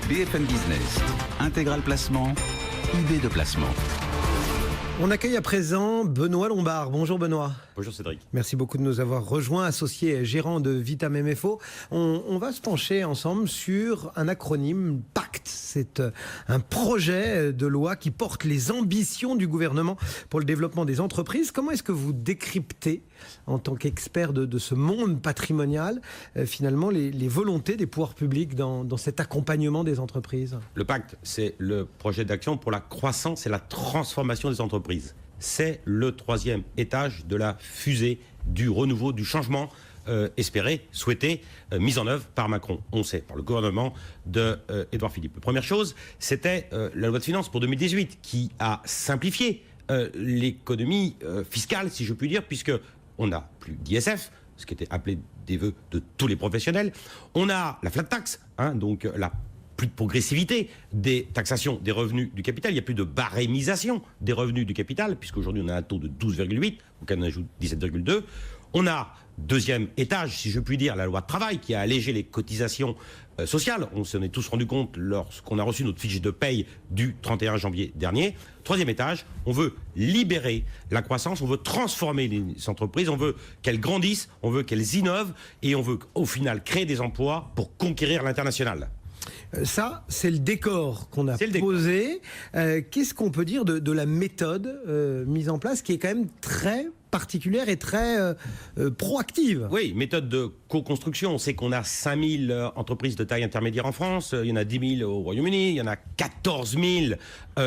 BFM Business, Intégral Placement, idée de placement. On accueille à présent Benoît Lombard. Bonjour Benoît. Bonjour Cédric. Merci beaucoup de nous avoir rejoints, associé et gérant de Vitam MFO. On va se pencher ensemble sur un acronyme PACT. C'est un projet de loi qui porte les ambitions du gouvernement pour le développement des entreprises. Comment est-ce que vous décryptez, en tant qu'expert de ce monde patrimonial, finalement les volontés des pouvoirs publics dans cet accompagnement des entreprises? Le pacte, c'est le projet d'action pour la croissance et la transformation des entreprises. C'est le troisième étage de la fusée du renouveau, du changement espéré, souhaité, mis en œuvre par Macron. On sait, par le gouvernement d'Édouard Philippe. La première chose, c'était la loi de finances pour 2018 qui a simplifié l'économie fiscale, si je puis dire, puisque on n'a plus d'ISF, ce qui était appelé des vœux de tous les professionnels. On a la flat tax, donc plus de progressivité des taxations des revenus du capital. Il n'y a plus de barémisation des revenus du capital, puisqu'aujourd'hui on a un taux de 12,8, donc on ajoute 17,2. On a, deuxième étage, si je puis dire, la loi de travail qui a allégé les cotisations sociales. On s'en est tous rendu compte lorsqu'on a reçu notre fiche de paye du 31 janvier dernier. Troisième étage, on veut libérer la croissance, on veut transformer les entreprises, on veut qu'elles grandissent, on veut qu'elles innovent et on veut au final créer des emplois pour conquérir l'international. Ça, c'est le décor qu'on a posé. Qu'est-ce qu'on peut dire de la méthode mise en place qui est quand même très particulière et très proactive? Oui, méthode de co-construction. On sait qu'on a 5000 entreprises de taille intermédiaire en France, il y en a 10 000 au Royaume-Uni, il y en a 14 000,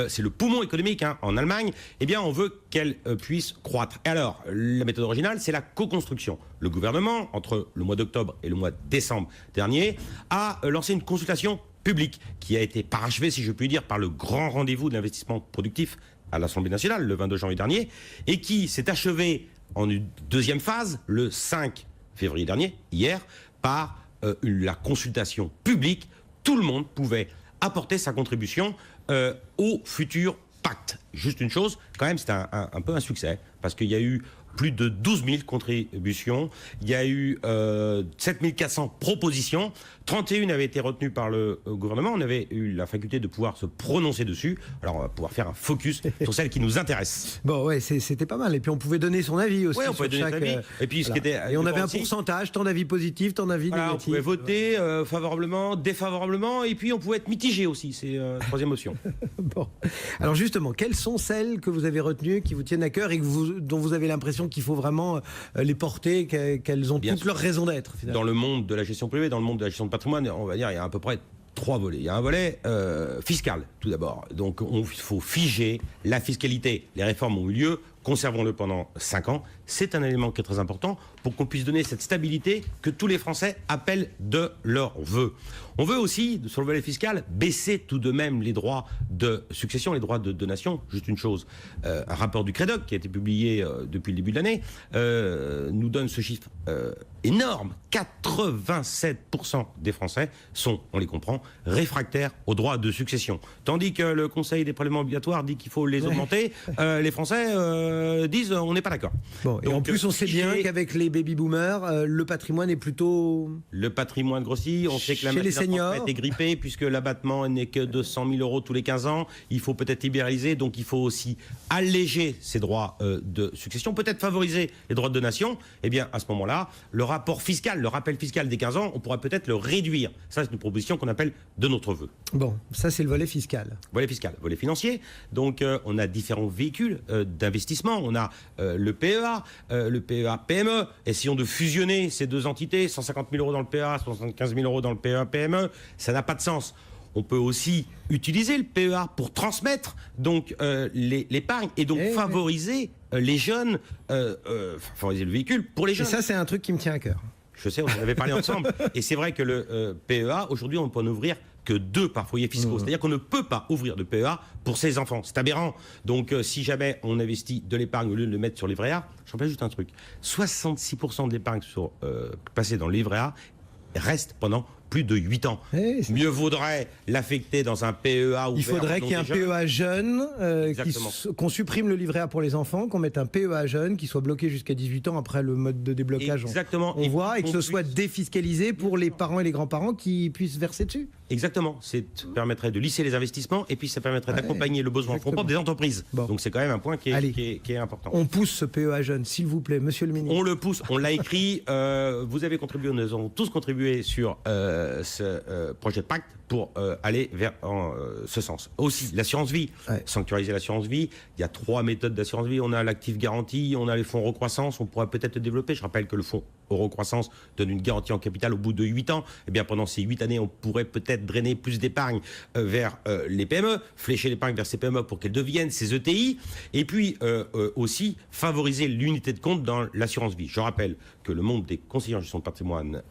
c'est le poumon économique en Allemagne. Eh bien, on veut qu'elles puissent croître. Et alors, la méthode originale, c'est la co-construction. Le gouvernement, entre le mois d'octobre et le mois de décembre dernier, a lancé une consultation publique qui a été parachevée, si je puis dire, par le grand rendez-vous de l'investissement productif à l'Assemblée nationale le 22 janvier dernier et qui s'est achevé en une deuxième phase le 5 février dernier, hier, par la consultation publique. Tout le monde pouvait apporter sa contribution au futur pacte. Juste une chose, quand même, c'est un peu un succès parce qu'il y a eu plus de 12 000 contributions, il y a eu 7 400 propositions, 31 avaient été retenues par le gouvernement, on avait eu la faculté de pouvoir se prononcer dessus, alors on va pouvoir faire un focus sur celles qui nous intéressent. Bon ouais, c'était pas mal, et puis on pouvait donner son avis aussi. Oui, on pouvait donner son avis, et puis ce qui était... Et on avait un pourcentage, tant d'avis positifs, tant d'avis négatifs. On pouvait voter favorablement, défavorablement, et puis on pouvait être mitigé aussi, c'est la troisième option. Bon, alors justement, quelles sont celles que vous avez retenues, qui vous tiennent à cœur, et dont vous avez l'impression qu'il faut vraiment les porter, qu'elles ont toutes leur raison d'être finalement? Dans le monde de la gestion privée, dans le monde de la gestion de patrimoine, on va dire il y a à peu près 3 volets. Il y a un volet fiscal, tout d'abord. Donc il faut figer la fiscalité. Les réformes ont eu lieu, conservons-le pendant 5 ans. C'est un élément qui est très important pour qu'on puisse donner cette stabilité que tous les Français appellent de leur vœu. On veut aussi, sur le volet fiscal, baisser tout de même les droits de succession, les droits de donation. Juste une chose, un rapport du CREDOC qui a été publié depuis le début de l'année nous donne ce chiffre énorme. 87% des Français sont, on les comprend, réfractaires aux droits de succession. Tandis que le Conseil des prélèvements obligatoires dit qu'il faut les augmenter, les Français disent on n'est pas d'accord. Bon, et donc, en plus on sait bien qu'avec les baby-boomers, le patrimoine est plutôt... Le patrimoine grossit, on sait que la machine à est grippée puisque l'abattement n'est que de 100 000 euros tous les 15 ans. Il faut peut-être libéraliser, donc il faut aussi alléger ces droits de succession, peut-être favoriser les droits de donation. Eh bien, à ce moment-là, le rapport fiscal, le rappel fiscal des 15 ans, on pourrait peut-être le réduire. Ça, c'est une proposition qu'on appelle de notre vœu. Bon, ça c'est le volet fiscal. Volet fiscal, volet financier. Donc, on a différents véhicules d'investissement. On a le PEA, le PEA PME. Essayons de fusionner ces deux entités, 150 000 euros dans le PEA, 75 000 euros dans le PEA PME. Ça n'a pas de sens. On peut aussi utiliser le PEA pour transmettre donc l'épargne et donc favoriser les jeunes, favoriser le véhicule pour les jeunes. Et ça, c'est un truc qui me tient à cœur. Je sais, on en avait parlé ensemble. Et c'est vrai que le PEA, aujourd'hui, on ne peut en ouvrir que 2 par foyer fiscaux. C'est-à-dire qu'on ne peut pas ouvrir de PEA pour ses enfants. C'est aberrant. Donc, si jamais on investit de l'épargne au lieu de le mettre sur le livret A, je rappelle juste un truc. 66% de l'épargne passée dans le livret A reste pendant plus de 8 ans. Mieux vaudrait l'affecter dans un PEA ouvert. Il faudrait qu'il y ait un PEA jeune, qu'on supprime le livret A pour les enfants, qu'on mette un PEA jeune qui soit bloqué jusqu'à 18 ans après le mode de déblocage. Exactement. On voit, et que ce soit défiscalisé pour les parents et les grands-parents qui puissent verser dessus. Exactement, permettrait de lisser les investissements et puis ça permettrait d'accompagner le besoin en fonds propres des entreprises. Bon. Donc c'est quand même un point qui est important. On pousse ce PEA jeune, s'il vous plaît, monsieur le ministre. On le pousse, on l'a écrit, vous avez contribué, nous avons tous contribué sur ce projet de pacte pour aller vers ce sens. Aussi, l'assurance vie, sanctuariser l'assurance vie, il y a 3 méthodes d'assurance vie, on a l'actif garantie, on a les fonds Eurocroissance, on pourrait peut-être le développer. Je rappelle que le fonds Eurocroissance donne une garantie en capital au bout de 8 ans. Eh bien, pendant ces 8 années, on pourrait peut-être drainer plus d'épargne vers les PME, flécher l'épargne vers ces PME pour qu'elles deviennent ces ETI, et puis aussi favoriser l'unité de compte dans l'assurance vie. Je rappelle que le monde des conseillers en gestion de patrimoine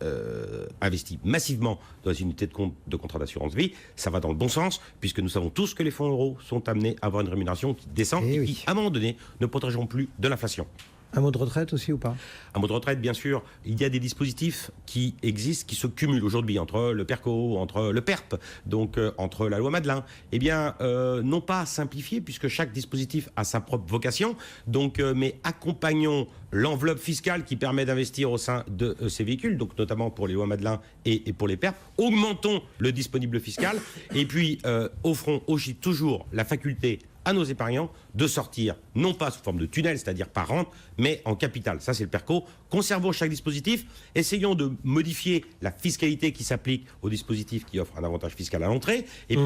investit massivement dans les unités de compte de contrat d'assurance vie. Ça va dans le bon sens, puisque nous savons tous que les fonds euros sont amenés à avoir une rémunération qui descend et qui, à un moment donné, ne protégeront plus de l'inflation. Un mot de retraite aussi ou pas? Un mot de retraite, bien sûr. Il y a des dispositifs qui existent, qui se cumulent aujourd'hui entre le PERCO, entre le PERP, donc entre la loi Madelin. Eh bien, non pas simplifier, puisque chaque dispositif a sa propre vocation, donc, mais accompagnons l'enveloppe fiscale qui permet d'investir au sein de ces véhicules, donc notamment pour les lois Madelin et pour les PERP. Augmentons le disponible fiscal et puis offrons aussi toujours la faculté à nos épargnants de sortir, non pas sous forme de tunnel, c'est-à-dire par rente, mais en capital. Ça, c'est le PERCO. Conservons chaque dispositif. Essayons de modifier la fiscalité qui s'applique au dispositif qui offre un avantage fiscal à l'entrée et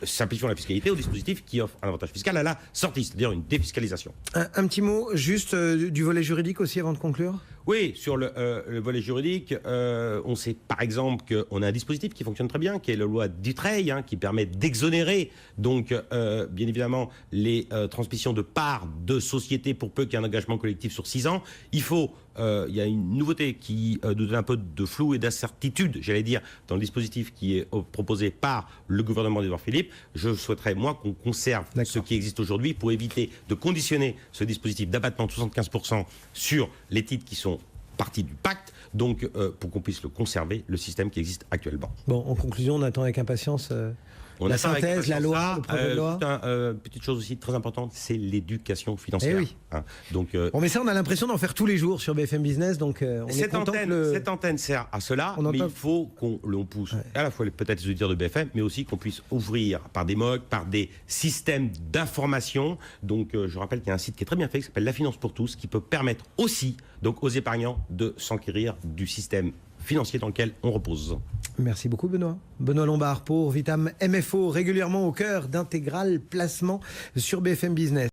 simplifions la fiscalité au dispositif qui offre un avantage fiscal à la sortie, c'est-à-dire une défiscalisation. Un petit mot juste du volet juridique aussi avant de conclure. Oui, sur le volet juridique, on sait par exemple qu'on a un dispositif qui fonctionne très bien, qui est la loi Dutreil, qui permet d'exonérer donc bien évidemment les transmissions de parts de sociétés pour peu qu'il y ait un engagement collectif sur 6 ans. Il y a une nouveauté qui nous donne un peu de flou et d'incertitude, j'allais dire, dans le dispositif qui est proposé par le gouvernement d'Édouard Philippe. Je souhaiterais, moi, qu'on conserve ce qui existe aujourd'hui pour éviter de conditionner ce dispositif d'abattement de 75% sur les titres qui sont partie du pacte, donc pour qu'on puisse le conserver, le système qui existe actuellement. Bon, en conclusion, on attend avec impatience la synthèse, la loi, le projet de loi. Petite chose aussi très importante, c'est l'éducation financière. Eh oui. Donc, bon, mais ça, on a l'impression d'en faire tous les jours sur BFM Business, donc on est content cette antenne sert à cela, mais il faut qu'on pousse à la fois peut-être les auditeurs de BFM, mais aussi qu'on puisse ouvrir par des MOOC, par des systèmes d'information. Donc, je rappelle qu'il y a un site qui est très bien fait, qui s'appelle La Finance pour tous, qui peut permettre aussi donc aux épargnants de s'enquérir du système financier dans lequel on repose. Merci beaucoup Benoît. Benoît Lombard pour Vitam MFO, régulièrement au cœur d'Intégral Placement sur BFM Business.